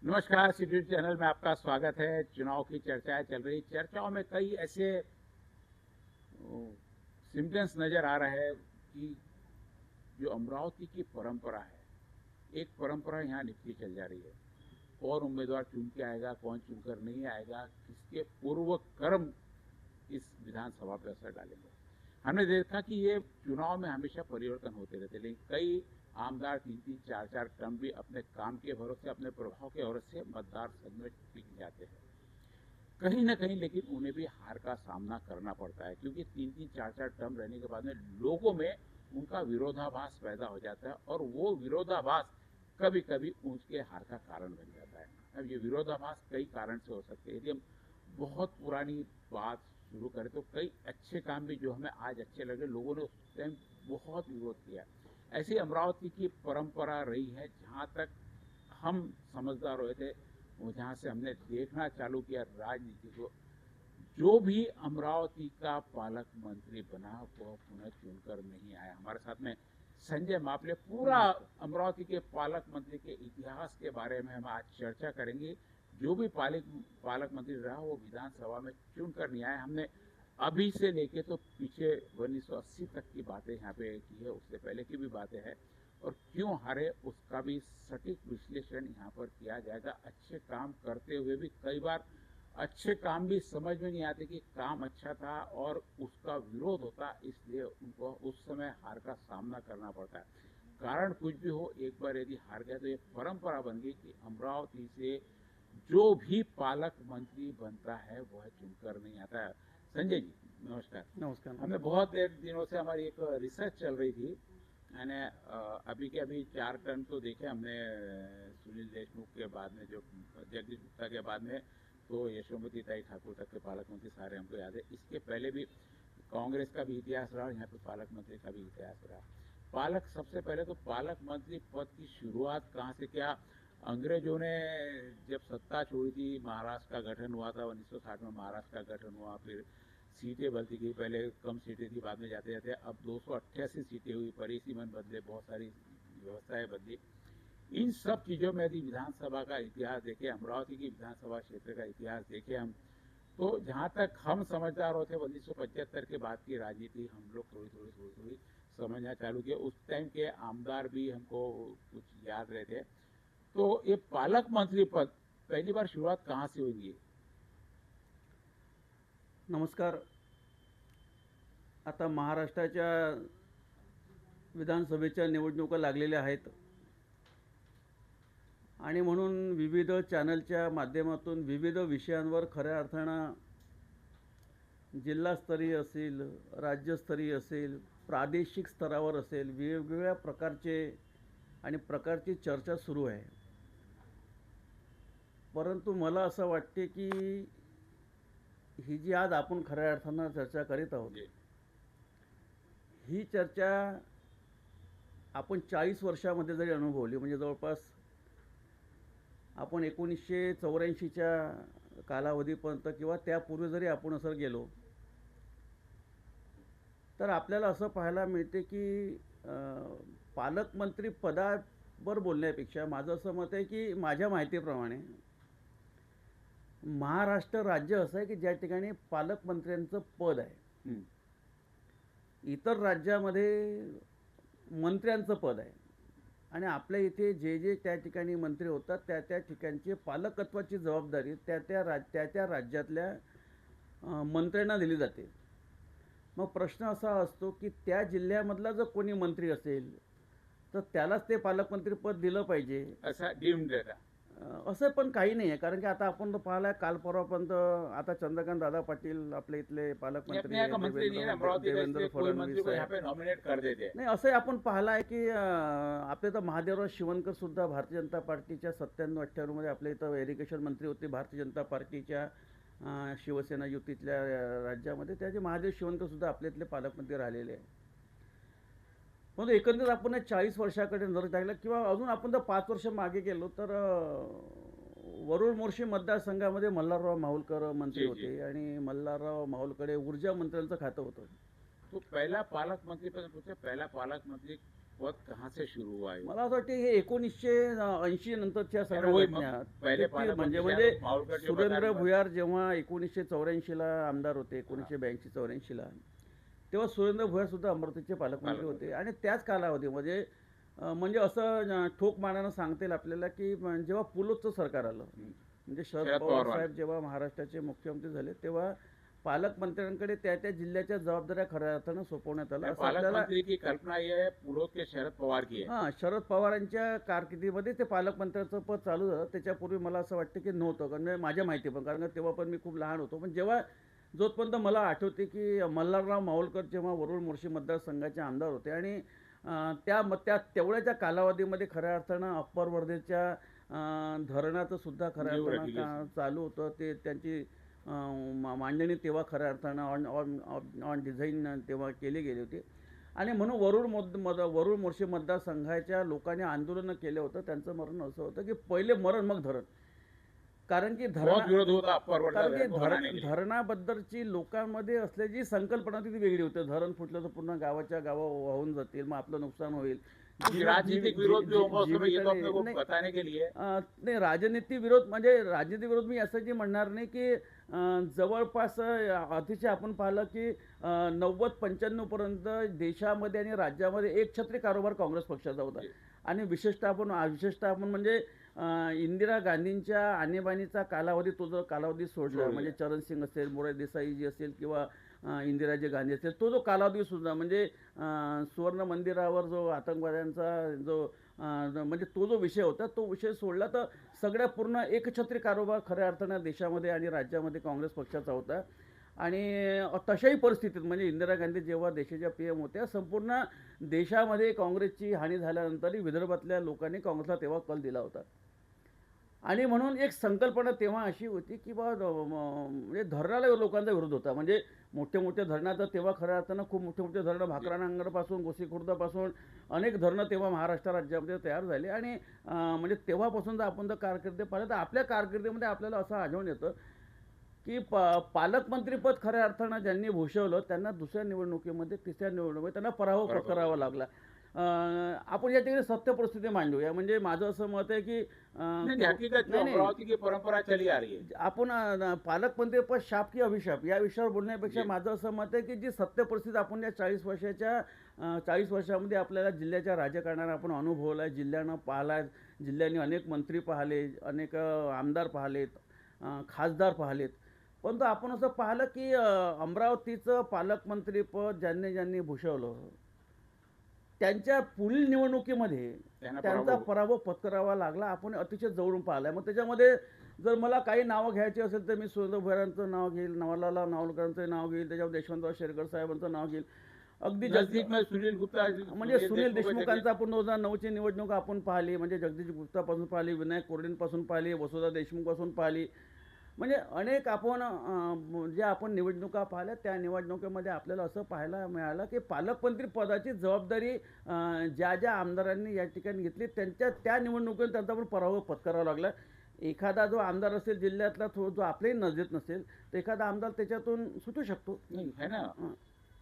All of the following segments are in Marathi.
नमस्कार, सिटी चैनल में आपका स्वागत है। चुनाव की चर्चाएं चल रही। चर्चाओं में कई ऐसे सिम्टम्स नजर आ रहे हैं कि जो अमरावती की परंपरा है, एक परंपरा यहाँ निकली चल जा रही है। कौन उम्मीदवार चुन के आएगा, कौन चुनकर नहीं आएगा, किसके पूर्व कर्म इस विधानसभा पर असर डालेंगे। हमने देखा कि ये चुनाव में हमेशा परिवर्तन होते रहते, लेकिन कई आमदार 3-3, 4-4 टर्म भी अपने काम के भरोसे, अपने प्रभाव के भरोसे मतदार संघ में टिक जाते हैं। कहीं ना कहीं लेकिन उन्हें भी हार का सामना करना पड़ता है, क्योंकि 3-3, 4-4 टर्म रहने के बाद में लोगों में उनका विरोधाभास पैदा हो जाता है, और वो विरोधाभास कभी कभी उनके हार का कारण बन जाता है। अब ये विरोधाभास कई कारण से हो सकते हैं। यदि हम बहुत पुरानी बात शुरू करें तो कई अच्छे काम भी जो हमें आज अच्छे लगे, लोगों ने उस टाइम बहुत विरोध किया। ऐसी अमरावती की परंपरा रही है। जहाँ तक हम समझदार हुए थे, वो जहाँ से हमने देखना चालू किया राजनीति को, जो भी अमरावती का पालक मंत्री बना वो पुनः चुनकर नहीं आया। हमारे साथ में संजय मापले, पूरा अमरावती के पालक मंत्री के इतिहास के बारे में हम आज चर्चा करेंगे। जो भी पालक मंत्री रहा वो विधानसभा में चुनकर नहीं आया। हमने अभी से लेके तो पीछे 1980 तक की बातें यहाँ पे की है, उससे पहले की भी बातें हैं, और क्यों हारे उसका भी सटीक विश्लेषण यहाँ पर किया जाएगा। अच्छे काम करते हुए भी कई बार अच्छे काम भी समझ में नहीं आते कि काम अच्छा था और उसका विरोध होता, इसलिए उनको उस समय हार का सामना करना पड़ता है। कारण कुछ भी हो, एक बार यदि हार गया तो ये परंपरा बन गई कि अमरावती से जो भी पालक मंत्री बनता है वह चुनकर नहीं आता है। संजय जी, नमस्कार। नमस्कार। हमने बहुत देर दिनों से हमारी एक रिसर्च चल रही थी। मैंने अभी के अभी 4 टर्म तो देखे हमने। सुनील देशमुख के बाद में, जो जगदीश गुप्ता के बाद में, तो यशोमती ताई ठाकुर तक के पालक मंत्री सारे हमको याद है। इसके पहले भी कांग्रेस का भी इतिहास रहा, यहाँ पे पालक मंत्री का भी इतिहास रहा। पालक, सबसे पहले तो पालक मंत्री पद की शुरुआत कहाँ से, क्या अंग्रेजों ने जब सत्ता छोड़ी थी, महाराष्ट्र का गठन हुआ था 1960 में, महाराष्ट्र का गठन हुआ, फिर सीटें बढ़ती गई। पहले कम सीटें थी, बाद में जाते जाते अब 288 सीटें हुई, परिसीमन बदले, बहुत सारी व्यवस्थाएं बदली। इन सब चीज़ों में यदि विधानसभा का इतिहास देखें, अमरावती की विधानसभा क्षेत्र का इतिहास देखें हम, तो जहाँ तक हम समझदार होते 1975 के बाद की राजनीति हम लोग थोड़ी थोड़ी थोड़ी थोड़ी समझना चालू किया। उस टाइम के आमदार भी हमको कुछ याद रहते। तो ये पालक मंत्री पद पहली बार शुरुआत कहाँ से हुई? नमस्कार। आता महाराष्ट्राच्या विधानसभेच्या निवडणुका लागलेल्या आहेत आणि म्हणून विविध चॅनलच्या माध्यमातून विविध विषयांवर खऱ्या अर्थानं जिल्हास्तरीय असेल, राज्यस्तरीय असेल, प्रादेशिक स्तरावर असेल, वेगवेगळ्या प्रकारची चर्चा सुरू आहे। परंतु मला असं वाटते की ही जी आज आपण खऱ्या अर्थानं चर्चा करीत आहोत, ही चर्चा आपण 40 वर्षामध्ये जरी अनुभवली, म्हणजे जवळपास आपण 1984च्या कालावधीपर्यंत किंवा त्यापूर्वी जरी आपण असं गेलो, तर आपल्याला असं पाहायला मिळते की पालकमंत्री पदावर बोलण्यापेक्षा माझं असं मत आहे की माझ्या माहितीप्रमाणे महाराष्ट्र राज्य असं आहे की ज्या ठिकाणी पालकमंत्र्यांचं पद आहे। इतर राज्यामध्ये मंत्र्यांचं पद आहे आणि आपल्या इथे जे जे त्या ठिकाणी मंत्री होतात त्या त्या ठिकाणची पालकत्वाची जबाबदारी त्या त्या राज्यातल्या मंत्र्यांना दिली जाते। मग प्रश्न असा असतो की त्या जिल्ह्यामधला जर कोणी मंत्री असेल तर त्यालाच ते पालकमंत्री पद दिलं पाहिजे असा डीम्ड डेटा असं पण काही नाही आहे। कारण की आता आपण पाहिलं काल परवापर्यंत आता चंद्रकांत दादा पाटील आपले इथले पालकमंत्री देवेंद्र फडणवीस नाही, असं आपण पाहिलं आहे की आपले तर महादेवराव शिवणकर सुद्धा भारतीय जनता पार्टीच्या 97-98 मध्ये आपल्या इथं एरिगेशन मंत्री होते भारतीय जनता पार्टीच्या शिवसेना युतीतल्या राज्यामध्ये। त्याचे महादेव शिवणकर सुद्धा आपल्या इथले पालकमंत्री राहिलेले आहे। पण एकंदरीत आपण 40 वर्षाकडे नजर टाकला किंवा अजून आपण जर 5 वर्ष मागे गेलो तर वरुड मोर्शी मतदारसंघामध्ये मल्हारराव माहुलकर मंत्री होते आणि मल्हारराव माहुलकडे ऊर्जा मंत्र्यांचं खातं होतं। तो पहला पालक मंत्री पहला पालक मंत्री पद कहाँ से शुरू हुआ है? मला असं वाटतं हे 1980 नंतरच्या सगळ्या वही घटना पहले म्हणजे सुरेंद्र भुयार जेव्हा 1984ला आमदार होते, 1982-84ला, तेव्हा सुरेंद्र भुयार सुद्धा अमरावतीचे पालकमंत्री होते. आणि त्याच कालावधीमध्ये म्हणजे असं ठोक मानानं सांगता येईल आपल्याला की जेव्हा पुलोचं सरकार आलं, म्हणजे शरद पवार साहेब जेव्हा महाराष्ट्राचे मुख्यमंत्री झाले, तेव्हा पालकमंत्र्यांकडे त्या त्या जिल्ह्याच्या जबाबदाऱ्या खऱ्या अर्थानं सोपवण्यात आल्या. पालकमंत्री की कल्पना ये पुलोद के शरद पवार की हां, शरद पवारांच्या कारकिर्दीमध्ये ते पालकमंत्र्याचं पद चालू झालं. त्याच्यापूर्वी मला असं वाटतं की नव्हतं, कारण माझ्या माहिती पण, कारण तेव्हा पण मी खूप लहान होतो. पण जेव्हा जोपर्यंत मला आठवते की मल्हारराव माहुलकर जेव्हा वरुड मोर्शी मतदारसंघाचे आमदार होते, आणि त्या तेवढ्याच्या कालावधीमध्ये खऱ्या अर्थानं अप्पर वर्धेच्या धरणाचं सुद्धा खऱ्या अर्थानं चालू होतं. ते त्यांची मांडणी तेव्हा खऱ्या अर्थानं ऑन डिझाईन तेव्हा केली गेली होती. आणि म्हणून वरुड मोर्शी मतदारसंघाच्या लोकांनी आंदोलनं केलं होतं. त्यांचं मरण असं होतं की पहिले मरण मग धरण, कारण की धरणाबद्दलची लोकांमध्ये असल्याची संकल्पना ती वेगळी होती. धरण फुटलं तर पूर्ण गावाच्या गावा वाहून जातील, मग आपलं नुकसान होईल. राजनीतिक विरोध बताने के लिए नाही, राजनीतिक विरोध म्हणजे राजनीतिक विरोध मी असं म्हणणार नाही की जवळपास अतिशय आपण पाहिलं की 90-95 पर्यंत देशामध्ये आणि राज्यामध्ये एकछत्री कारभार काँग्रेस पक्षाचा होता. आणि विशेषतः आपण म्हणजे इंदिरा गांधींच्या आणीबाणीचा कालावधी, तो जो कालावधी सोडला, म्हणजे चरणसिंग असेल, मोरारजी देसाईजी असेल किंवा इंदिराजी गांधी असेल, तो जो कालावधी सुद्धा, म्हणजे सुवर्ण मंदिरावर जो आतंकवाद्यांचा जो म्हणजे तो जो विषय होता, तो विषय सोडला तर सगळ्या पूर्ण एकछत्री कारभार खऱ्या अर्थानं देशामध्ये आणि राज्यामध्ये काँग्रेस पक्षाचा होता. आणि तशाही परिस्थितीत म्हणजे इंदिरा गांधी जेव्हा देशाच्या PM होत्या, संपूर्ण देशामध्ये काँग्रेसची हानी झाल्यानंतरही विदर्भातल्या लोकांनी काँग्रेसला तेव्हा कल दिला होता. आणि म्हणून एक संकल्पना तेव्हा अशी होती की म्हणजे धरणाला लोकांचा विरोध होता. म्हणजे मोठे धरणाचं तेव्हा खऱ्या अर्थानं खूप मोठे धरणं, भाकरानांगरपासून गोसीखुर्दपासून अनेक धरणं तेव्हा महाराष्ट्र राज्यामध्ये तयार झाली. आणि म्हणजे तेव्हापासून जर आपण कारकिर्दी पाहिलं तर आपल्या कारकिर्दीमध्ये आपल्याला असं आढळून येतं की पालकमंत्रीपद खऱ्या अर्थानं ज्यांनी भूषवलं त्यांना दुसऱ्या निवडणुकीमध्ये, तिसऱ्या निवडणुकीमध्ये त्यांना पराभव पत्करावा लागला. आपण या ठिकाणी सत्य परिस्थिती मांडूया. म्हणजे माझं असं मत आहे की परंपरा चली आ रही है. आपण पालकमंत्रीपद शाप की अभिशाप या विषयावर बोलण्यापेक्षा माझं असं मत आहे की जी सत्य परिस्थिती आपण या 40 वर्षामध्ये आपल्याला जिल्ह्याच्या राजकारणाने आपण अनुभवला, जिल्ह्यानं पाहिला, जिल्ह्याने अनेक मंत्री पाहिले, अनेक आमदार पाहिलेत, खासदार पाहिलेत. परंतु आपण असं पाहिलं की अमरावतीचं पालकमंत्रीपद ज्यांनी भूषवलं, त्यांच्या पुढील निवडणुकीमध्ये त्यांचा पराभव पत्करावा लागला. आपण अतिशय जवळून पाहिला. मग त्याच्यामध्ये जर मला काही नावं घ्यायची असेल तर मी सुरेंद्र भुयारांचं नाव घेईल, नवालाल नावलकरांचं नाव घेईल, त्याच्यावर यशवंतराव शेरकर साहेबांचं नाव घेईल. अगदी सुनील गुप्ता, म्हणजे सुनील देशमुखांचा आपण 2009ची निवडणूक आपण पाहिली, म्हणजे जगदीश गुप्तापासून पाहिली, विनायक कोरडेंपासून पाहिली, वसुधा देशमुखपासून पाहिली. म्हणजे अनेक आपण निवडणुका पाहिल्या, त्या निवडणुकीमध्ये आपल्याला असं पाहायला मिळालं की पालकमंत्री पदाची जबाबदारी ज्या आमदारांनी या ठिकाणी घेतली त्या निवडणुकीत त्यांचा पण पराभव पत्करावा लागला. एखादा जो आमदार असेल जिल्ह्यातला, जो आपल्याही नजरेत नसेल, तर एखादा आमदार त्याच्यातून सुटू शकतो. है ना.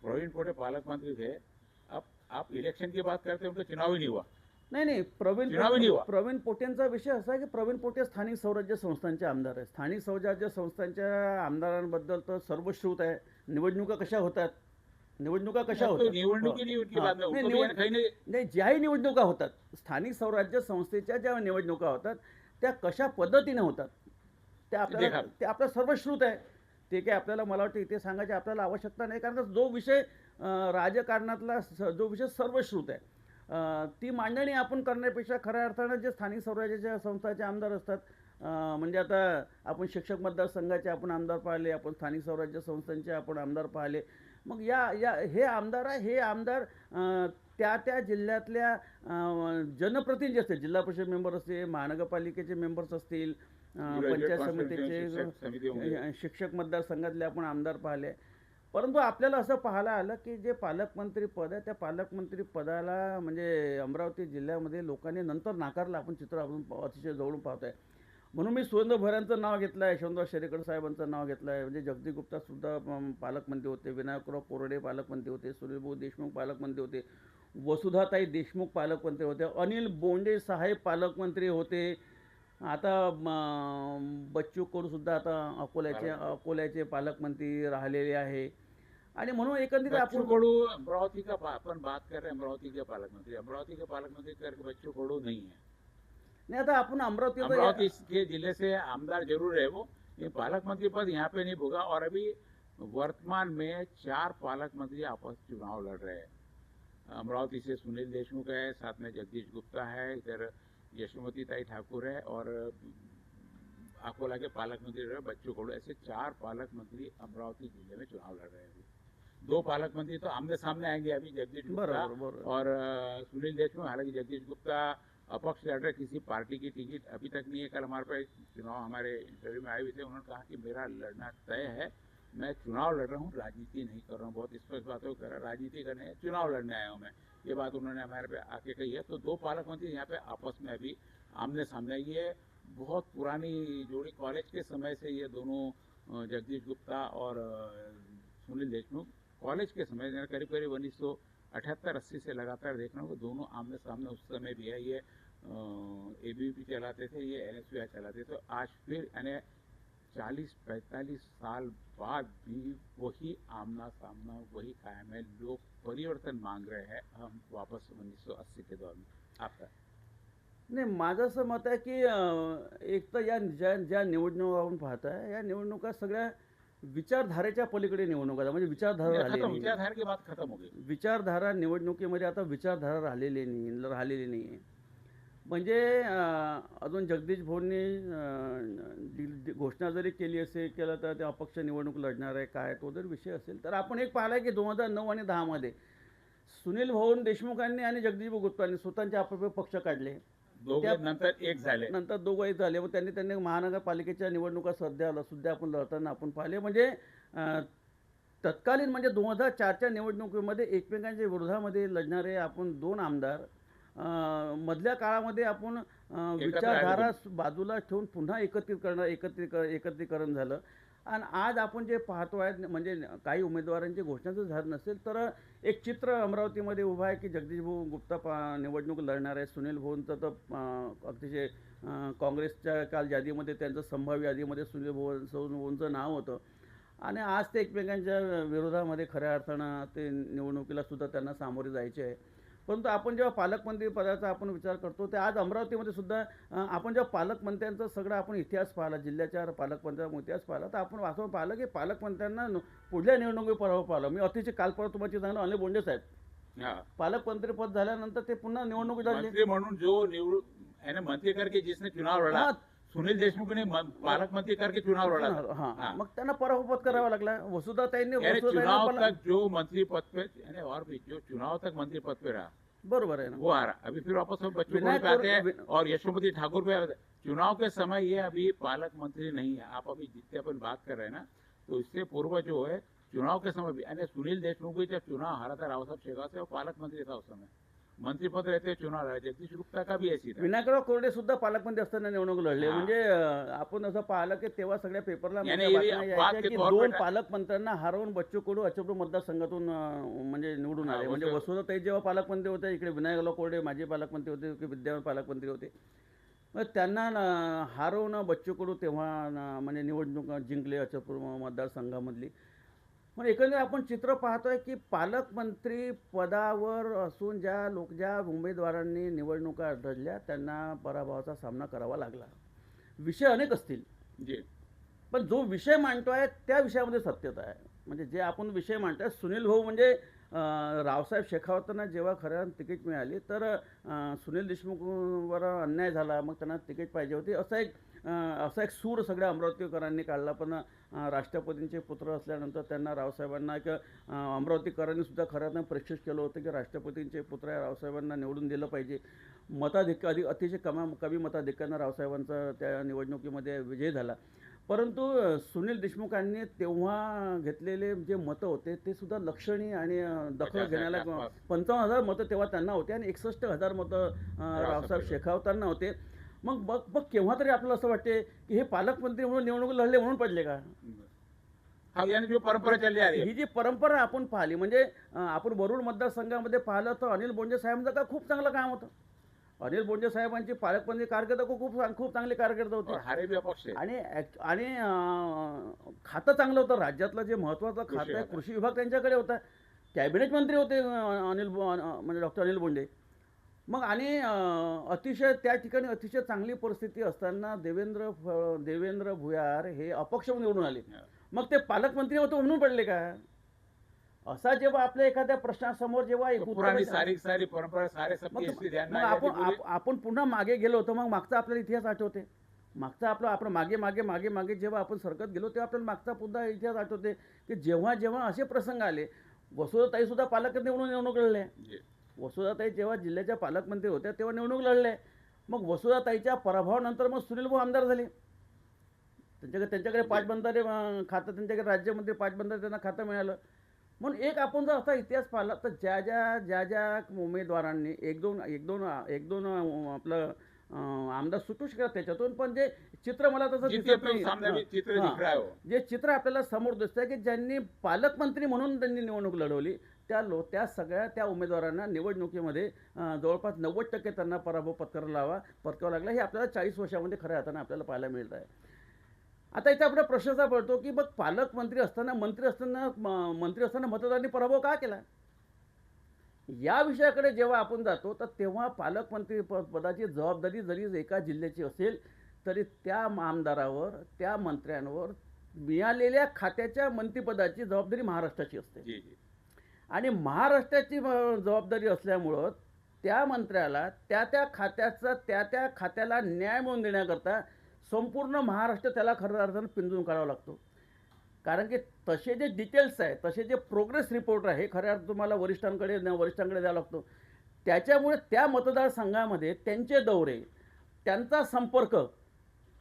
प्रवीण पोटे पालकमंत्री थे, आप इलेक्शन की बात करते उनका चुनाव ही नहीं हुआ. नाही, प्रवीण पोटेंचा विषय असा आहे की प्रवीण पोटे स्थानिक स्वराज्य संस्थांचे आमदार आहेत. स्थानिक स्वराज्य संस्थांच्या आमदारांबद्दल तर सर्वश्रुत आहे. निवडणुका कशा होतात, नाही, ज्याही निवडणुका होतात, स्थानिक स्वराज्य संस्थेच्या ज्या निवडणुका होतात त्या कशा पद्धतीने होतात ते आपल्याला सर्वश्रुत आहे. ते काय आपल्याला, मला वाटतं इथे सांगायची आपल्याला आवश्यकता नाही, कारण जो विषय राजकारणातला जो विषय सर्वश्रुत आहे, ती मांडणी आपण करण्यापेक्षा खऱ्या अर्थानं जे स्थानिक स्वराज्याच्या संस्थांचे आमदार असतात, म्हणजे आता आपण शिक्षक मतदारसंघाचे आपण आमदार पाहिले, आपण स्थानिक स्वराज्य संस्थांचे आपण आमदार पाहिले. मग हे आमदार त्या जिल्ह्यातल्या जनप्रतिनिधी असतील, जिल्हा परिषद मेंबर असतील, महानगरपालिकेचे मेंबर्स असतील, पंचायत समितीचे, शिक्षक मतदारसंघातले आपण आमदार पाहिले. परंतु आपल्याला असं पाहायला आलं की जे पालकमंत्री पद आहे, त्या पालकमंत्री पदाला म्हणजे अमरावती जिल्ह्यामध्ये लोकांनी नंतर नाकारलं. आपण चित्र आपण अतिशय जवळून पाहत आहे. म्हणून मी सुरेंद्र भुयारांचं नाव घेतलं आहे, यशवंतराव शेरकर साहेबांचं नाव घेतलं आहे, म्हणजे जगदीश गुप्तासुद्धा पालकमंत्री होते, विनायकराव कोरडे पालकमंत्री होते, सुनील देशमुख पालकमंत्री होते, वसुधाताई देशमुख पालकमंत्री होते, अनिल बोंडे साहेब पालकमंत्री होते, आता बच्चू कडू सुद्धा आता अकोल्याचे पालकमंत्री राहिलेले आहे. आणि म्हणून एकंदरीत बच्चू कडू अमरावती का अपन बात कर रहे हैं, अमरावती के पालकमंत्री करके बच्चू कडू नहीं है. नहीं, आता अपन अमरावती के जिले से आमदार जरूर है वो, ये पालक मंत्री पद यहाँ पे नहीं होगा. और अभी वर्तमान में 4 पालक मंत्री आपस चुनाव लड़ रहे हैं. अमरावती से सुनील देशमुख है, साथ में जगदीश गुप्ता है, इधर यशोमती ताई ठाकुर है, और अकोला के पालक मंत्री रहे बच्चू कडू. ऐसे 4 पालक मंत्री अमरावती जिले में चुनाव लड़ रहे हैं. 2 पालक मंत्री तो आमने सामने आएंगे अभी, जगदीश गुप्ता और सुनील देशमुख. हालांकि जगदीश गुप्ता अपक्ष लड़ रहे, किसी पार्टी की टिकट अभी तक नहीं है. कल हमारे पास चुनाव हमारे इंटरव्यू में आए हुए थे, उन्होंने कहा कि मेरा लड़ना तय है, मैं चुनाव लड़ रहा हूँ, राजनीति नहीं कर रहा हूँ. बहुत स्पष्ट बातों कर रहा, राजनीति करने चुनाव लड़ने आया हूँ मैं, ये बात उन्होंने हमारे पे आके कही है. तो 2 पालक मंत्री यहाँ पे आपस में अभी आमने सामने. ये बहुत पुरानी जोड़ी, कॉलेज के समय से ये दोनों जगदीश गुप्ता और सुनील देशमुख कॉलेज के समय करीब करीब 1978-80 से लगातार देख रहा हूँ, दोनों आमने सामने उस समय भी है. ये ABVP चलाते थे, ये NSUI चलाते थे. तो आज फिर यानी 40-45 साल बाद भी वही आमना सामना वही कायम है. लोग परिवर्तन मांग रहे हैं, हम वापस 1980 के दौर में. आपका नाही, माझं असं मत आहे की एक तर ज्या निवडणुका आपण पाहताय, या निवडणुका सगळ्या विचारधारेच्या पलीकडे निवडणुका, म्हणजे विचारधारा विचारधारा निवडणुकीमध्ये आता विचारधारा राहिलेली नाही. म्हणजे अजून जगदीश भाऊंनी घोषणा जरी केली केलं तर ते अपक्ष निवडणूक लढणार आहे काय, तो जर विषय असेल तर आपण एक पाहिलं की 2009 आणि 10 मध्ये सुनील भाऊ देशमुखांनी आणि जगदीश गुप्तांनी स्वतःचे आपापले पक्ष काढले, नंतर एक झाले. मग त्यांनी महानगरपालिकेच्या निवडणुका सुद्धा आपण लढताना आपण पाहिले. म्हणजे तत्कालीन म्हणजे 2004च्या निवडणुकीमध्ये एकमेकांच्या विरोधामध्ये लढणारे आपण 2 आमदार, मधल्या काळामध्ये आपण विचारधारा बाजूला ठेवून पुन्हा एकत्रीकरण झालं. आणि आज आपण जे पाहतो आहे, म्हणजे काही उमेदवारांची घोषणा जर झाली नसेल तर एक चित्र अमरावतीमध्ये उभं आहे की जगदीश भाऊ गुप्ता निवडणूक लढणार आहे. सुनील भाऊंचं तर अतिशय काँग्रेसच्या काल यादीमध्ये, त्यांचं संभाव्य यादीमध्ये सुनील भाऊंचं नाव होतं. आणि आज ते एकमेकांच्या विरोधामध्ये खऱ्या अर्थानं ते निवडणुकीला सुद्धा त्यांना सामोरे जायचे आहे. परंतु आपण जेव्हा पालकमंत्री पदाचा आपण विचार करतो, ते आज अमरावतीमध्ये सुद्धा आपण जेव्हा पालकमंत्र्यांचा सगळा आपण इतिहास पाहिला, जिल्ह्याच्या पालकमंत्र्यांचा इतिहास पाहिला, तर आपण वास्तव पाहिलं की पालकमंत्र्यांना पुढल्या निवडणुकी परवा पाहिलं. मी अतिशय काल परवा तुम्हाला सांगितलं, अनिल बोंडे साहेब पालकमंत्री पद झाल्यानंतर ते पुन्हा निवडणूक लढले म्हणून जो मंत्री करके जिसने चुनाव लढा, सुनील देशमुख ने पालक मंत्री करके चुनाव लड़ा. हाँ, मग त्यांना पराभव करावा लागला. वसुधाताईंनी चुनाव तक जो मंत्री पद पे और भी जो चुनाव तक मंत्री पद पे रहा, बरोबर है ना, वो आ रहा. अभी फिर वापस बच्चू कडू पे आते हैं और यशोमती ठाकुर पे. चुनाव के समय ये अभी पालक मंत्री नहीं है. आप अभी जितने अपन बात कर रहे हैं ना, तो इससे पूर्व जो है चुनाव के समय भी, यानी सुनील देशमुख भी जब चुनाव हारा था राव साहब शेखावत से, वो पालक मंत्री था उस समय, मंत्रीपद रहते चुनाव लढा. जगदीश गुप्ता का भी ऐसी था. विनायकराव कोरडे सुद्धा पालकमंत्री असताना निवडणूक लढले. म्हणजे आपण असं पाहिलं की तेव्हा सगळ्या पेपरला की 2 पालकमंत्र्यांना हरवून बच्चू कडू अचलपूर मतदारसंघातून म्हणजे निवडून आले. म्हणजे वसुधाताई जेव्हा पालकमंत्री होते, इकडे विनायकराव कोरडे माजी पालकमंत्री होते, विद्यमान पालकमंत्री होते. मग त्यांना हरवून बच्चू कडू तेव्हा म्हणजे निवडणूक जिंकले अचलपूर मतदारसंघामधली. पण एकंदरीत आपण चित्र पाहतोय की पालकमंत्री पदावर असून ज्या उमेदवारांनी निवडणुका लढल्या त्यांना पराभवाचा सामना करावा लागला. विषय अनेक असतील, पण जो विषय मांडतोय त्या विषयामध्ये सत्यता आहे. म्हणजे जे आपण विषय मांडतोय, सुनील भाऊ म्हणजे रावसाहेब शेखावतांना जेव्हा खऱ्या तिकीट मिळाली तर सुनील देशमुखवर अन्याय झाला, मग त्यांना तिकीट पाहिजे होती, असा एक सूर सगळ्या अमरावतीकरांनी काढला. पण राष्ट्रपतींचे पुत्र असल्यानंतर त्यांना रावसाहेबांना अमरावतीकरांनी सुद्धा खऱ्यानं प्रेक्षित केलं होतं की राष्ट्रपतींचे पुत्र या रावसाहेबांना निवडून दिलं पाहिजे. अतिशय कमी मताधिक्यानं रावसाहेबांचा त्या निवडणुकीमध्ये विजय झाला. परंतु सुनील देशमुखांनी तेव्हा घेतलेले जे मतं होते ते सुद्धा लक्षणीय आणि दखल घेण्याला 55,000 मतं तेव्हा त्यांना होते आणि 61,000 मतं रावसाहेब शेखावतांना होते. मग केव्हा तरी आपल्याला असं वाटते की हे पालकमंत्री म्हणून निवडणूक लढले म्हणून पडले का? हाँ, यानी जो परंपरा चली आ रही है, ही जी परंपरा आपण पाहिली म्हणजे आपण वरुड मतदारसंघामध्ये पाहिलं तर अनिल बोंडे साहेबांचं का खूप चांगलं काम होतं. अनिल बोंडे साहेबांची पालकमंत्री कारकीर्द खूप खूप चांगली कारकीर्द होती और हारे भी अपक्ष है. आणि आणि खातं चांगलं होतं. राज्यातलं जे महत्त्वाचं खातं आहे कृषी विभाग त्यांच्याकडे होता. कॅबिनेट मंत्री होते म्हणजे डॉक्टर अनिल बोंडे. मग आणि अतिशय त्या ठिकाणी अतिशय चांगली परिस्थिती असताना देवेंद्र भुयार हे अपक्ष निवडून आले. मग ते पालकमंत्री होते म्हणून पडले का? असा जेव्हा आपल्या एखाद्या प्रश्नासमोर जेव्हा पुराणी सारी परंपरा सारे आपण पुन्हा मागे गेलो होतो. मग मागचा आपल्याला इतिहास आठवते. मागचा आपण मागे जेव्हा आपण सरकत गेलो तेव्हा आपल्याला मागचा पुन्हा इतिहास आठवते की जेव्हा असे प्रसंग आले. वसुधाताई सुद्धा पालकमंत्री म्हणून निवडणूक लढल्या. वसुधाताई जेव्हा जिल्ह्याच्या पालकमंत्री होत्या तेव्हा निवडणूक लढल्या. मग वसुधाताईच्या पराभवानंतर मग सुनील भाऊ आमदार झाले. त्यांच्याकडे पाटबंधारे खातं, त्यांच्याकडे राज्यमंत्री पाटबंधारे त्यांना खातं मिळालं. म्हणून एक आपण जर असा इतिहास पाहिला तर ज्या उमेदवारांनी एक दोन आपलं आमदार सुटू शकतात त्याच्यातून, पण जे चित्र मला तसं दिसत नाही. जे चित्र आपल्याला समोर दिसतंय की ज्यांनी पालकमंत्री म्हणून त्यांनी निवडणूक लढवली त्या सगळ्या उमेदवारांना निवडणुकीमध्ये जवळपास 90% त्यांना पराभव पत्करावा लागला. हे आपल्याला 40 वर्षामध्ये खऱ्या अर्थानं आपल्याला पाहायला मिळत आहे. आता इथे आपला प्रश्न पडतो की मग पालकमंत्री असताना मंत्री असताना मतदारांनी पराभव का केला? या विषयाकडे जेव्हा आपण जातो तर तेव्हा पालकमंत्री पदाची जबाबदारी जरी एका जिल्ह्याची असेल तरी त्या आमदारावर त्या मंत्र्यांवर मिळालेल्या खात्याच्या मंत्रिपदाची जबाबदारी महाराष्ट्राची असते. आणि महाराष्ट्राची जबाबदारी असल्यामुळं त्या मंत्र्याला त्या खात्याला न्याय मिळवून देण्याकरता संपूर्ण महाराष्ट्र त्याला खऱ्या अर्थानं पिंजून काढावा लागतो. कारण की तसे जे डिटेल्स आहे, तसे जे प्रोग्रेस रिपोर्ट आहे, खऱ्या अर्थ तुम्हाला वरिष्ठांकडे द्यावा लागतो. त्याच्यामुळे त्या मतदारसंघामध्ये त्यांचे दौरे, त्यांचा संपर्क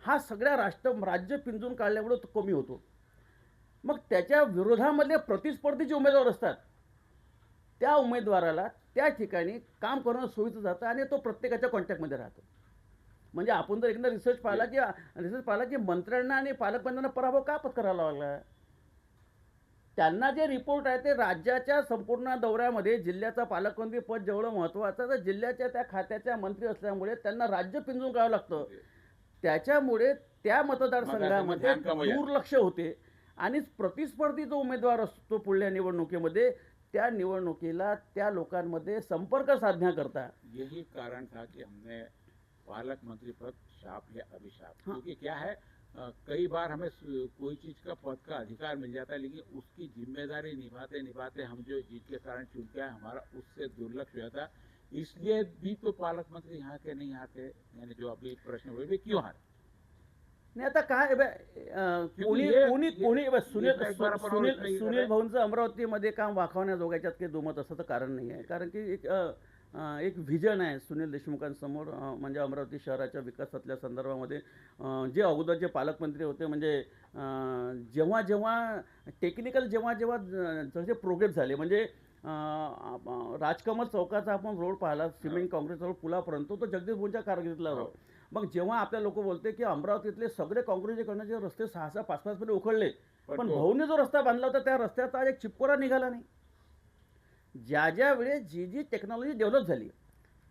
हा सगळ्या राज्य पिंजून काढल्यामुळे तो कमी होतो. मग त्याच्या विरोधामधले प्रतिस्पर्धीचे उमेदवार असतात, त्या उमेदवाराला त्या ठिकाणी काम करणं सोयीचं जातं आणि तो प्रत्येकाच्या कॉन्टॅक्टमध्ये राहतो. म्हणजे आपण जर एकदा रिसर्च पाहिला की मंत्र्यांना आणि पालकमंत्र्यांना पराभव का पत्करावा लागला? त्यांना जे रिपोर्ट आहे ते राज्याच्या संपूर्ण दौऱ्यामध्ये जिल्ह्याचा पालकमंत्री पद जेवढं महत्त्वाचं तर जिल्ह्याच्या त्या खात्याच्या मंत्री असल्यामुळे त्यांना राज्य पिंजून काढावं लागतं. त्याच्यामुळे त्या मतदारसंघामध्ये दुर्लक्ष होते आणि प्रतिस्पर्धी जो उमेदवार असतो पुढल्या निवडणुकीमध्ये त्या निवडणुकीला त्या लोकांमध्ये संपर्क साधण्याकरता यही कारण था कि हमने पालक मंत्री पद शाप या अभिशाप, क्योंकि क्या है कई बार हमें कोई चीज का पद का अधिकार मिल जाता है लेकिन उसकी जिम्मेदारी निभाते हम जो जीत के कारण चूक गए हमारा उससे दुर्लक्ष हो जाता. इसलिए भी तो पालक मंत्री यहाँ के नहीं आते. यानी जो अभी प्रश्न हुए क्यों हारे नाही? आता काय सुनील भाऊंचं अमरावतीमध्ये काम वाखावण्याजोगायच्यात काही दुमत असं तर कारण नाही आहे. कारण की एक व्हिजन आहे सुनील देशमुखांसमोर, म्हणजे अमरावती शहराच्या विकासातल्या संदर्भामध्ये. जे अगोदरचे पालकमंत्री होते म्हणजे जेव्हा टेक्निकल जसे प्रोग्रेस झाले, म्हणजे राजकमल चौकाचा आपण रोड पाहिला, सिमेंट काँक्रीट रोड पुलापर्यंत, तो जगदीश भाऊंच्या कारकिर्दीतला रोड. मग जेव्हा आपल्या लोक बोलते की अमरावतीतले सगळे काँक्रीटीकरणाचे रस्ते 6-6, 5-5 मध्ये उखडले, पण भाऊने जो रस्ता बांधला होता त्या रस्त्याचा एक चिपकोरा निघाला नाही. ज्या वेळेस जी टेक्नॉलॉजी डेव्हलप झाली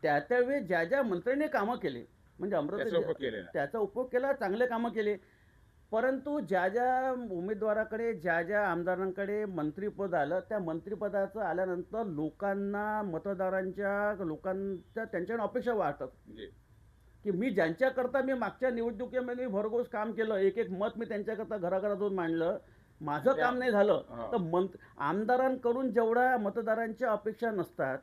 त्यावेळेस ज्या मंत्र्यांनी कामं केले, म्हणजे अमरावती त्याचा उपयोग केला, चांगले कामं केले. परंतु ज्या उमेदवाराकडे ज्या आमदारांकडे मंत्रिपद आलं त्या मंत्रिपदाचं आल्यानंतर मतदारांच्या त्यांच्याकडे अपेक्षा वाढतात की मी ज्यांच्याकरता मी मागच्या निवडणुकीमध्ये भरघोस काम केलं, एक मत मी त्यांच्याकरता घराघरात जाऊन मांडलं, माझं काम नाही झालं तर आमदारांकडून जेवढ्या मतदारांच्या अपेक्षा नसतात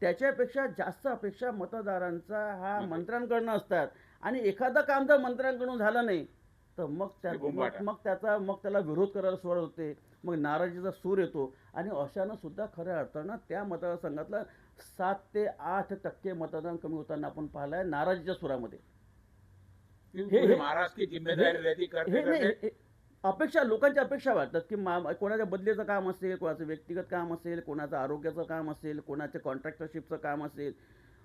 त्याच्यापेक्षा जास्त अपेक्षा मतदारांचा हा मंत्र्यांकडून असतात. आणि एखादं काम जर मंत्र्यांकडून झालं नाही तर मग त्याला विरोध करायला सुरुवात होते, मग नाराजीचा सूर येतो. आणि अशानं सुद्धा खऱ्या अर्थानं त्या मतदारसंघातलं 7 ते 8% मतदान कमी होताना आपण पाहिलंय नाराजीच्या सुरामध्ये. अपेक्षा लोकांच्या अपेक्षा वाटतात की कोणाच्या बदलीचं काम असेल, कोणाचं व्यक्तिगत काम असेल, कोणाचं आरोग्याचं काम असेल, कोणाचं कॉन्ट्रॅक्टरशिपचं काम असेल,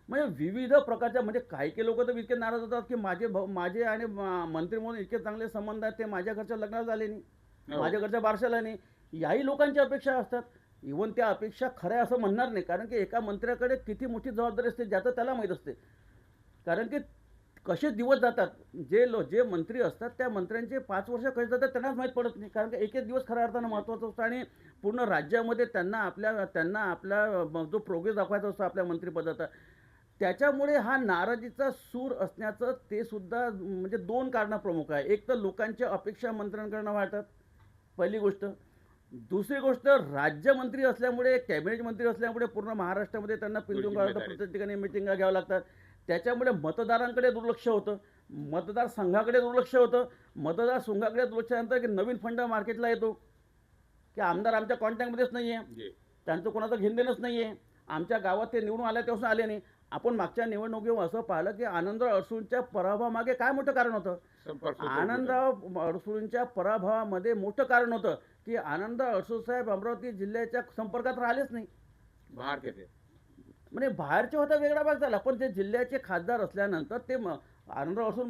म्हणजे विविध प्रकारच्या, म्हणजे काही लोक तर इतके नाराज होतात की माझे आणि मंत्री म्हणून इतके चांगले संबंध आहेत ते माझ्या घरच्या लग्नाला झाले नाही. माझ्याकडच्या बारशाला नाही. याही लोकांच्या अपेक्षा असतात. इव्हन त्या अपेक्षा खऱ्या असं म्हणणार नाही, कारण की एका मंत्र्याकडे किती मोठी जबाबदारी असते ज्याचं त्याला माहीत असते. कारण की कसे दिवस जातात, जे मंत्री असतात त्या मंत्र्यांचे 5 वर्ष कसे जातात त्यांनाच माहीत पडत नाही. कारण की एक एक दिवस खऱ्या अर्थानं महत्त्वाचा असतो आणि पूर्ण राज्यामध्ये त्यांना आपला जो प्रोग्रेस दाखवायचा असतो आपल्या मंत्रिपदाचा. त्याच्यामुळे हा नाराजीचा सूर असण्याचं ते सुद्धा म्हणजे 2 कारणं प्रमुख आहे. एक तर लोकांच्या अपेक्षा मंत्र्यांकडनं वाढतात, पहिली गोष्ट. दुसरी गोष्ट, राज्यमंत्री असल्यामुळे, कॅबिनेट मंत्री असल्यामुळे पूर्ण महाराष्ट्रामध्ये त्यांना पिंजून काढतं, प्रत्येक ठिकाणी मिटिंगा घ्याव्या लागतात. त्याच्यामुळे मतदारांकडे दुर्लक्ष होतं, मतदारसंघाकडे दुर्लक्ष होतं. मतदारसंघाकडे दुर्लक्ष नंतर की नवीन फंड मार्केटला येतो की आमदार आमच्या कॉन्टॅक्टमध्येच नाही आहे, त्यांचं कोणाचं घेणदेणंच नाही आहे, आमच्या गावात ते निवडून आल्या तेव्हा आले नाही. आपण मागच्या निवडणुकीवर असं पाहिलं की आनंदराव अडसूळच्या पराभवामागे काय मोठं कारण होतं. आनंदराव अडसूळच्या पराभवामध्ये मोठं कारण होतं की आनंदराव अडसूळ साहेब अमरावती जिल्ह्याच्या संपर्कात राहिलेच नाही. बाहेर केले म्हणजे बाहेरचे होता वेगळा भाग झाला, पण ते जिल्ह्याचे खासदार असल्यानंतर ते आनंदराव अडसूळ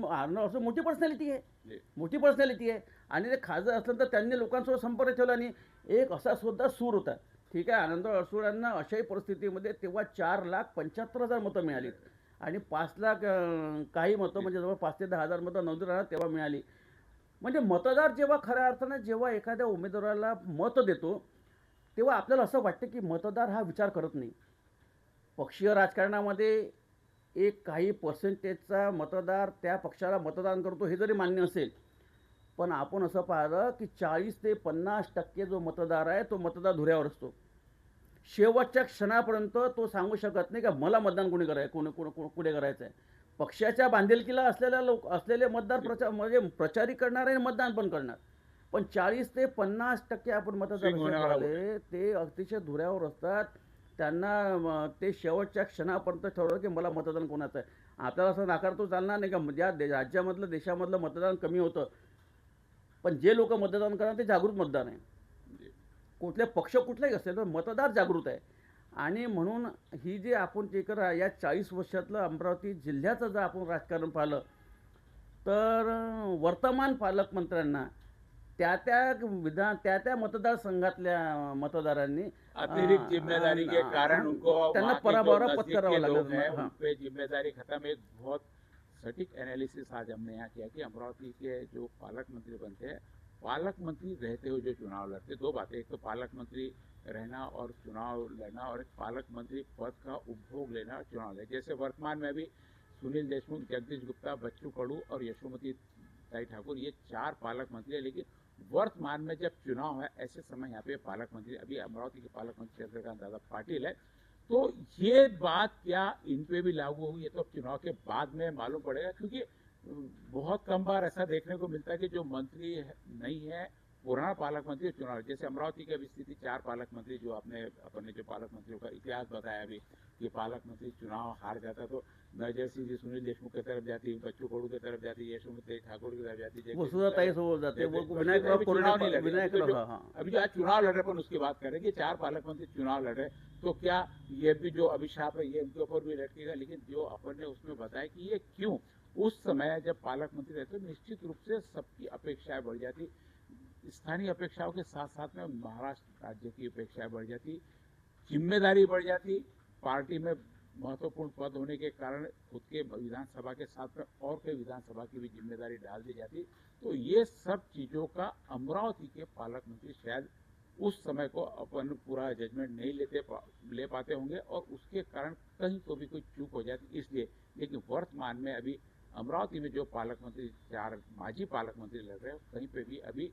मोठी पर्सनॅलिटी आहे आणि ते खासदार असल्यानंतर त्यांनी लोकांसोबत संपर्क ठेवला. आणि एक असा सुद्धा सूर होता. ठीक आहे, आनंदराव अडसूळांना अशाही परिस्थितीमध्ये तेव्हा 4,75,000 मतं मिळाली आणि 5 लाख काही मतं, म्हणजे जवळ 5 ते 10,000 मतं नवदी राहणार तेव्हा मिळाली. म्हणजे मतदार जेव्हा खऱ्या अर्थानं जेव्हा एखाद्या उमेदवाराला मत देतो तेव्हा आपल्याला असं वाटतं की मतदार हा विचार करत नाही. पक्षीय राजकारणामध्ये एक काही पर्सेंटेजचा मतदार त्या पक्षाला मतदान करतो हे जरी मान्य असेल, पण आपण असं पाहिलं की 40 ते 50% जो मतदार आहे तो मतदार धुऱ्यावर असतो. शेवटच्या क्षणापर्यंत तो सांगू शकत नाही का मला मतदान कोणी करायचं, कुठे करायचं आहे. पक्षाच्या बांधिलकीला असलेले मतदार म्हणजे प्रचारी करणार आणि मतदान पण करणार, पण 40 ते 50% आपण मतदार आले ते अतिशय धुऱ्यावर असतात. त्यांना ते शेवटच्या क्षणापर्यंत ठरवलं की मला मतदान कोणाचं आहे. आपल्याला असं नाकारतो चालणार नाही का ज्या राज्यामधलं देशामधलं मतदान कमी होतं, पण जे लोक मतदान करणार ते जागृत मतदान आहे. कुठले पक्ष कुठलाही असेल तर मतदार जागृत आहे. आणि म्हणून ही जे आपण या 40 वर्षातलं अमरावती जिल्ह्याचं जर आपण राजकारण पाहिलं तर वर्तमान पालकमंत्र्यांना त्या मतदारसंघातल्या मतदारांनी अतिरिक्त जिम्मेदारी के कारण उनको त्यांना पराभव पत्करावा लागला. पे जिम्मेदारी खत्म. एक बहुत सटीक एनालिसिस आज हमने यहाँ किया कि अमरावती के जो पालक मंत्री बनते हैं, पालक मंत्री रहते हुए जो चुनाव लड़ते, 2 बातें, एक तो पालक मंत्री रहना और चुनाव लड़ना, और एक पालक मंत्री पद का उपभोग लेना और चुनाव लेना. जैसे वर्तमान में अभी सुनील देशमुख, जगदीश गुप्ता, बच्चू कडू और यशोमती ताई ठाकुर, ये 4 पालक मंत्री है. लेकिन वर्तमान में जब चुनाव है ऐसे समय यहाँ पे पालक मंत्री, अभी अमरावती के पालक मंत्री चंद्रकांत दादा पाटिल है, तो ये बात क्या इन पे भी लागू होगी, ये तो चुनाव के बाद में मालूम पड़ेगा. क्योंकि बहुत कम बार ऐसा देखने को मिलता है कि जो मंत्री नहीं है, पुराना पालक मंत्री चुनाव, जैसे अमरावती की अभी स्थिति 4 पालक मंत्री, जो अपने जो पालक मंत्रियों का इतिहास बताया अभी कि पालक मंत्री चुनाव हार जाता तो नजर सिंह जी सुनील देशमुख की तरफ जाती, बच्चू कडू की तरफ जाती, यशोमती ठाकुर की तरफ जाती, अभी जो आज चुनाव लड़ रहे हैं उसकी बात करें कि 4 पालक मंत्री चुनाव लड़ रहे, तो क्या ये भी जो अभिशाप है ये उनके ऊपर भी लटकेगा. लेकिन जो अपन ने उसमें बताया कि ये क्यों, उस समय जब पालक मंत्री रहते तो निश्चित रूप से सबकी अपेक्षाएं बढ़ जाती, स्थानीय अपेक्षाओं के साथ साथ में महाराष्ट्र राज्य की अपेक्षाएं बढ़ जाती, जिम्मेदारी बढ़ जाती. पार्टी में महत्वपूर्ण पद होने के कारण खुद के विधानसभा के साथ में और कई विधानसभा की भी जिम्मेदारी डाल दी जाती. तो ये सब चीजों का अमरावती के पालक मंत्री शायद उस समय को अपन पूरा जजमेंट नहीं ले पाते होंगे और उसके कारण कहीं तो भी कोई चूक हो जाती इसलिए. लेकिन वर्तमान में अभी अमरावती में जो पालक मंत्री 4 माजी पालक मंत्री लग रहे हैं, कहीं पे भी अभी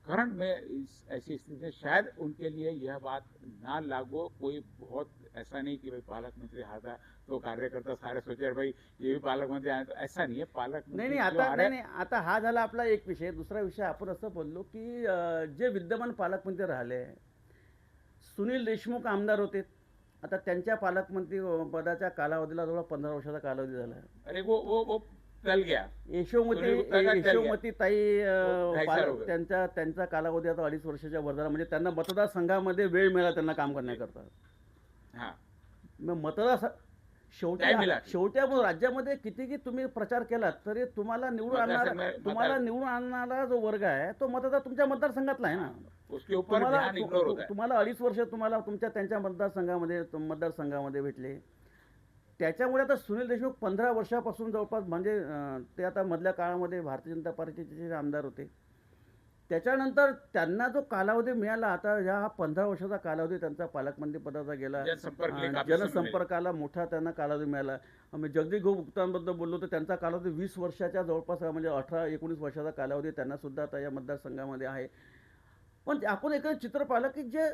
करंट में ऐसी स्थिति है शायद उनके लिए यह बात ना लागू. कोई बहुत ऐसा नहीं कि भाई पालक मंत्री हारता तो कार्यकर्ता सारे सोचे भाई ये भी पालक मंत्री आए, तो ऐसा नहीं है. पालक नाही आता हा झाला आपला एक विषय. दुसरा विषय आपण असं बोललो की जे विद्यमान पालकमंत्री राहिले, सुनील देशमुख आमदार होते, आता त्यांच्या पालकमंत्री पदाच्या कालावधीला जवळ 15 वर्षाचा कालावधी झाला. अरे वो चल गया. यशोमती ताई त्यांचा कालावधी आता 2.5 वर्षाच्या वर झाला. म्हणजे त्यांना मतदारसंघामध्ये वेळ मिळाला त्यांना काम करण्याकरता. हां, मग मतदार शेवटी राज्यामध्ये कितीही तुम्ही प्रचार केलात तरी तुम्हाला निवडून आणणारा जो वर्ग आहे तो मतदार तुमच्या मतदारसंघातला आहे ना. तुम्हाला 2.5 वर्ष तुम्हाला त्यांच्या मतदारसंघामध्ये भेटले. त्याच्यामुळे आता सुनील देशमुख 15 वर्षापासून जवळपास म्हणजे ते आता मधल्या काळामध्ये भारतीय जनता पार्टीचे आमदार होते. त्याच्यानंतर त्यांना जो कालावधी मिळाला, आता ह्या 15 वर्षाचा कालावधी त्यांचा पालकमंत्री पदाचा गेला, जनसंपर्काला मोठा त्यांना कालावधी मिळाला. आम्ही जगदीश गुप्तांबद्दल बोललो तर त्यांचा कालावधी 20 वर्षाच्या जवळपास म्हणजे 18-19 वर्षाचा कालावधी त्यांना सुद्धा आता या मतदारसंघामध्ये आहे. पण आपण एक चित्र पाहिलं की जे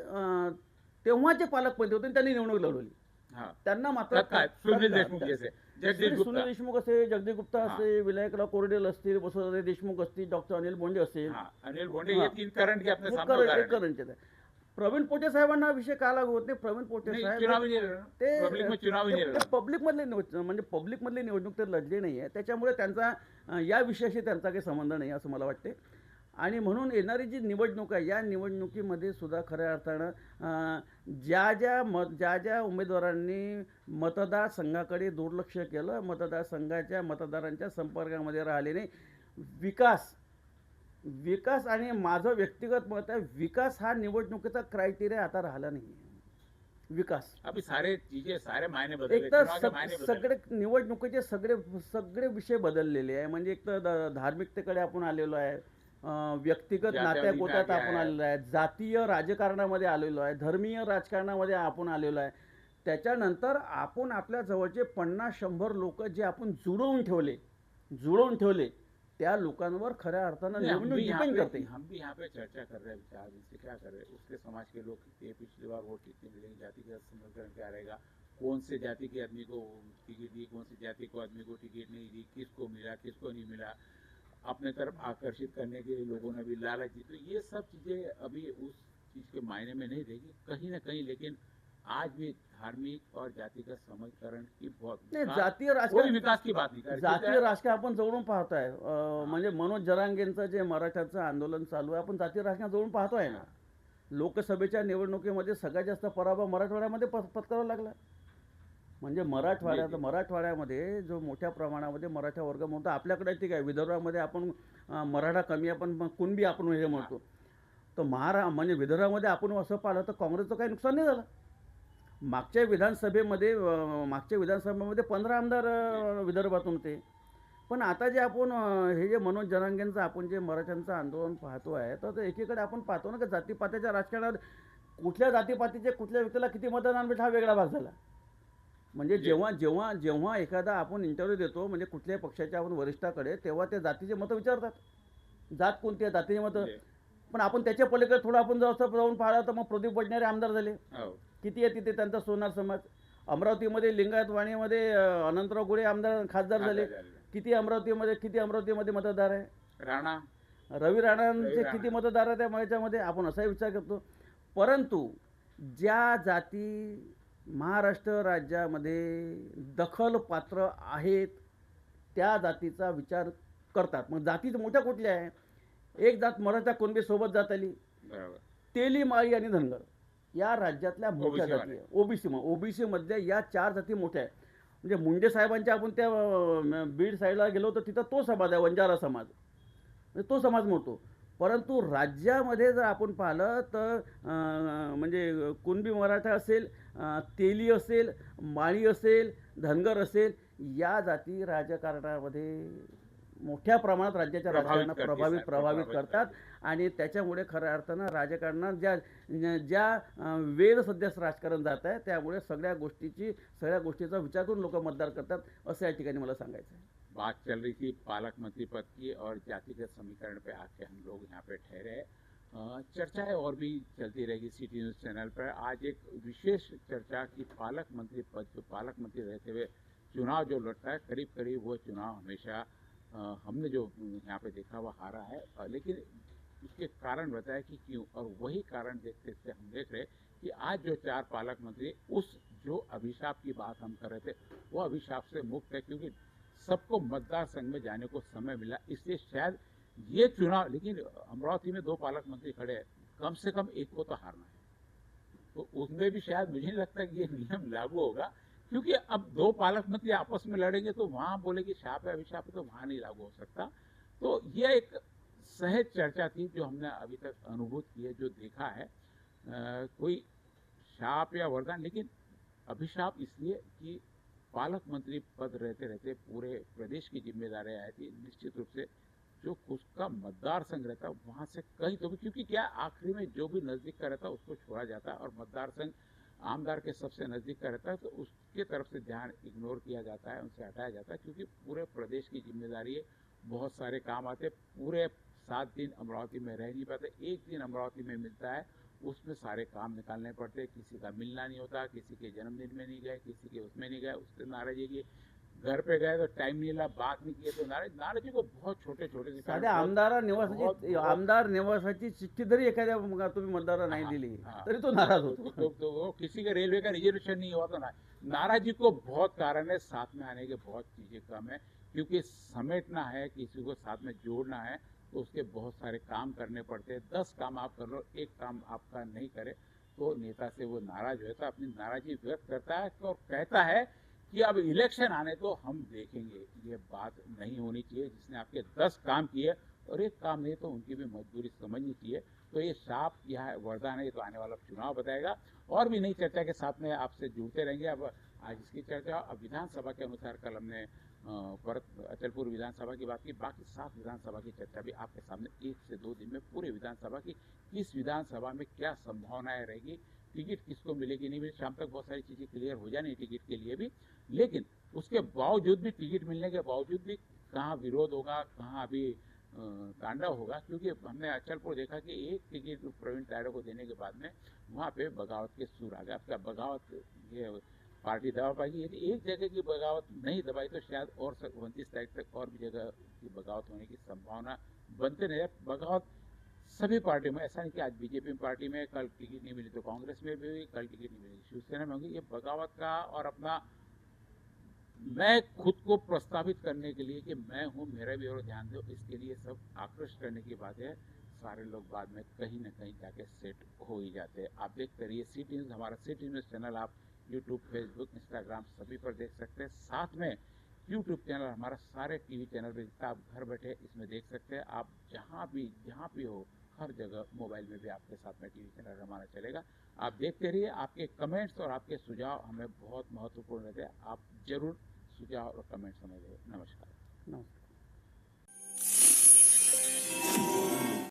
तेव्हाचे पालकमंत्री होते त्यांनी निवडणूक लढवली. त्यांना मात्र सुनील देशमुख असे, जगदीश गुप्ता असे, विनायकराव कोरडेल असतील, वसुंधरा देशमुख असतील, डॉक्टर अनिल बोंडे असतील, प्रवीण पोटे साहेबांना विषय का लागू होत नाही. प्रवीण पोटे साहेब ते पब्लिक मधली निवडणूक ते लढले नाहीये, त्याच्यामुळे त्यांचा या विषयाशी त्यांचा काही संबंध नाही असं मला वाटते. आणि म्हणून येणारी जी निवडणूक आहे या निवडणुकीमध्ये सुद्धा खऱ्या अर्थानं ज्या ज्या उमेदवारांनी मतदारसंघाकडे दुर्लक्ष केलं, मतदारसंघाच्या मतदारांच्या संपर्कामध्ये राहिले नाही, विकास आणि माझं व्यक्तिगत मत आहे, विकास हा निवडणुकीचा क्रायटेरिया आता राहिला नाही. विकास एक तर सगळे निवडणुकीचे सगळे विषय बदललेले आहे. म्हणजे एक तर धार्मिकतेकडे आपण आलेलो आहे, व्यक्तिगत नात्यापोत्यात आपण आलेलो आहे, जातीय राजकारणामध्ये आलेलो आहे, धर्मीय राजकारणामध्ये आपण आलेलो आहे. त्याच्यानंतर आपण आपल्या जवळचे 50-100 लोक जे आपण जुळवून ठेवले त्या लोकांवर खऱ्या अर्थानं निवडणूक डिपेंड करते. हम भी यहाँ पे चर्चा कर रहे हैं, विचार इससे क्या कर रहे हैं, उसके समाज के लोग कितने, पिछली बार वोट कितने मिलेंगे, जाति का समीकरण क्या रहेगा, कौन से जाति के आदमी को टिकट दी, कौन सी जाति को आदमी को टिकट नहीं दी, किसको मिला किसको नहीं मिला, अपने तरफ आकर्षित करने के लिए लोगों ने भी लालच दी. तो ये सब चीजें अभी उस चीज के मायने में नहीं देगी कहीं ना कहीं. लेकिन आज भी धार्मिक और जाति का समीकरण की बहुत जातीय राजकारण, विकास की बात नहीं, जातीय राजकारण आपण जवळून पाहतोय. म्हणजे मनोज जरांगेंचं जे मराठ्याचं आंदोलन चालू आहे आपण जातीय राजकारण जवळून पाहतोय ना. लोकसभेच्या निवडणुकीमध्ये सगळ्यात जास्त पराभव मराठवाड्यामध्ये पत्करावा लागला. म्हणजे मराठवाड्यामध्ये जो मोठ्या प्रमाणामध्ये मराठा वर्ग म्हणतो, आपल्याकडे ठीक आहे, विदर्भामध्ये आपण मराठा कमी, आपण कुणबी आपण हे म्हणतो, तर म्हणजे विदर्भामध्ये आपण असं पाहिलं तर काँग्रेसचं काही नुकसान नाही झालं. मागच्या विधानसभेमध्ये 15 आमदार विदर्भातून होते. पण आता जे आपण हे जे मनोज जरांगेंचं आपण जे मराठ्यांचं आंदोलन पाहतो आहे, तर एकीकडे आपण पाहतो ना की जातीपातीच्या राजकारणात कुठल्या जातीपातीचे कुठल्या व्यक्तीला किती मतदान भेट हा वेगळा भाग झाला. म्हणजे जेव्हा एखादा आपण इंटरव्ह्यू देतो म्हणजे कुठल्याही पक्षाच्या आपण वरिष्ठाकडे, तेव्हा ते जातीचे मतं विचारतात, जात कोणती आहे, जातीचे मतं. पण आपण त्याच्या पलीकडे थोडं आपण जाऊन पाहिलं तर मग प्रदीप वडनेरे आमदार झाले. किती आहे तिथे त्यांचा सोनार समाज. अमरावतीमध्ये लिंगायत वाणीमध्ये अनंतराव गुळे आमदार खासदार झाले. किती अमरावतीमध्ये मतदार आहे. रवी राणांचे किती मतदार आहे त्याच्यामध्ये आपण असाही विचार करतो. परंतु ज्या जाती महाराष्ट्र राज्यामध्ये दखल पात्र आहेत त्या जातीचा विचार करतात. मग जाती मोठ्या कुठल्या आहे. एक जात मराठा कुणबी सोबत जात आली, तेली, माळी आणि धनगर या राज्यातल्या मोठ्या जाती आहे. ओबीसी मधल्या या 4 जाती मोठ्या आहेत. म्हणजे मुंडे साहेबांच्या आपण त्या बीड साईडला गेलो तर तिथं तो समाज आहे, वंजारा समाज, म्हणजे तो समाज मोठो. परंतु राज्यामध्ये जर आपण पाहिलं तर म्हणजे कुणबी मराठा असेल, तेली असेल, माळी असेल, धनगर असेल, या जाती राजकारणामध्ये मोठ्या प्रमाणात राज्याच्या राजकारणात प्रभावित करतात. आणि त्याच्यामुळे खऱ्या अर्थानं राजकारणात ज्या वेळ सध्या राजकारण जात आहे त्यामुळे सगळ्या गोष्टीचा विचार करून लोक मतदान करतात असं या ठिकाणी मला सांगायचं आहे. बात चल रही थी पालक मंत्री पद की और जातिगत समीकरण पे आके हम लोग यहाँ पे ठहरे. चर्चाएं और भी चलती रहेगी सिटी न्यूज़ चैनल पर. आज एक विशेष चर्चा की पालक मंत्री पद, जो पालक मंत्री रहते हुए चुनाव जो लड़ता है, करीब करीब वो चुनाव हमेशा हमने जो यहाँ पे देखा वो हारा है. लेकिन उसके कारण बताया कि क्यों, और वही कारण देखते देखते हम देख रहे कि आज जो 4 पालक मंत्री उस जो अभिशाप की बात हम कर रहे थे वो अभिशाप से मुक्त है, क्योंकि सबको मतदार संघ में जाने को समय मिला. इसलिए शायद ये चुनाव, लेकिन अमरावती में 2 पालक मंत्री खड़े हैं, कम से कम एक को तो हारना है. तो उसमें भी शायद मुझे नहीं लगता कि ये नियम लागू होगा, क्योंकि अब दो पालक मंत्री आपस में लड़ेंगे तो वहां बोले कि शाप है अभिशाप है, तो वहां नहीं लागू हो सकता। तो यह एक सहज चर्चा थी जो हमने अभी तक अनुभूत की है, जो देखा है। कोई शाप या वरदान, लेकिन अभिशाप इसलिए कि पालक मंत्री पद रहते रहते पूरे प्रदेश की जिम्मेदारी आई थी। निश्चित रूप से जो उसका मतदार संघ रहता वहां से कहीं तो भी, क्योंकि क्या आखिरी में जो भी नजदीक का रहता उसको छोड़ा जाता, और मतदार संघ आमदार के सबसे नजदीक का रहता है तो उसके तरफ से ध्यान इग्नोर किया जाता है, उनसे हटाया जाता है, क्योंकि पूरे प्रदेश की जिम्मेदारी है। बहुत सारे काम आते, पूरे 7 दिन अमरावती में रह नहीं पाते, एक दिन अमरावती में मिलता है, उसमें सारे काम निकालने पड़ते। किसी का मिलना नहीं होता, किसी के जन्मदिन में नहीं गए, किसी के उसमें नहीं गए, उससे नाराजगी की, घर पे गए तो टाइम नहीं लगा, बात नहीं किए तो नाराजी को बहुत छोटे छोटे साध्या आमदार निवासाची चिठ्ठी जरी एखाद्या तुम्ही मतदाराला नाही दिली तरी तो नाराज होतो। तो किसी के रेलवे का रिजर्वेशन नहीं हुआ तो नाराजी को बहुत कारण है, साथ में आने के बहुत चीजें कम है, क्योंकि समेटना है, किसी को साथ में जोड़ना है तो उसके बहुत सारे काम करने पड़ते हैं। 10 काम आप कर लो, एक काम आपका नहीं करे तो नेता से वो नाराज होता, अपनी नाराजी व्यक्त करता है और कहता है कि अब इलेक्शन आने तो हम देखेंगे। ये बात नहीं होनी चाहिए। जिसने आपके 10 काम किए और एक काम नहीं तो उनकी भी मजबूरी समझनी चाहिए। तो ये शाप या वरदान है, ये तो आने वाला चुनाव बताएगा। और भी नई चर्चा के साथ में आपसे जुड़ते रहेंगे। अब आज इसकी चर्चा अब विधानसभा के अनुसार कल हमने परत अचलपुर विधानसभा की बात की, बाकी 7 विधानसभा की चर्चा भी आपके सामने 1 से 2 दिन में पूरे विधानसभा की, किस विधानसभा में क्या संभावनाएं रहेगी, टिकट किसको मिलेगी नहीं मिलेगी, शाम तक बहुत सारी चीजें क्लियर हो जानी टिकट के लिए भी। लेकिन उसके बावजूद भी, टिकट मिलने के बावजूद भी कहाँ विरोध होगा, कहाँ अभी तांडव होगा, क्योंकि हमने अचलपुर देखा कि एक टिकट प्रवीण तायड़ो को देने के बाद में वहाँ पे बगावत के सुर आ गए। अब क्या बगावत ये पार्टी दबा पाएगी? यदि एक जगह की बगावत नहीं दबाई तो शायद और 29 तारीख तक और भी जगह की बगावत होने की संभावना बनते रहे। बगावत सभी पार्टियों में, ऐसा नहीं कि आज बीजेपी पार्टी में कल टिकट नहीं मिली तो कांग्रेस में भी कल टिकट नहीं मिलेगी, शिवसेना में होगी। ये बगावत का और अपना मैं खुद को प्रस्तावित करने के लिए कि मैं हूं, मेरा भी और ध्यान दो, इसके लिए सब आक्रोश करने की बात है। सारे लोग बाद में कहीं ना कहीं जाके सेट हो ही जाते हैं। आप देखते रहिए सिटी न्यूज़, हमारा सिटी न्यूज़ चैनल आप यूट्यूब, फेसबुक, इंस्टाग्राम सभी पर देख सकते हैं। साथ में यूट्यूब चैनल हमारा सारे टीवी चैनल पर दिखता है, आप घर बैठे इसमें देख सकते हैं। आप जहाँ भी हो, हर जगह मोबाइल में भी आपके साथ में टीवी चैनल हमारा चलेगा। आप देखते रहिए। आपके कमेंट्स और आपके सुझाव हमें बहुत महत्वपूर्ण रहते हैं। आप जरूर सुझाव और कमेंट्स हमें दें। नमस्कार। नमस्कार।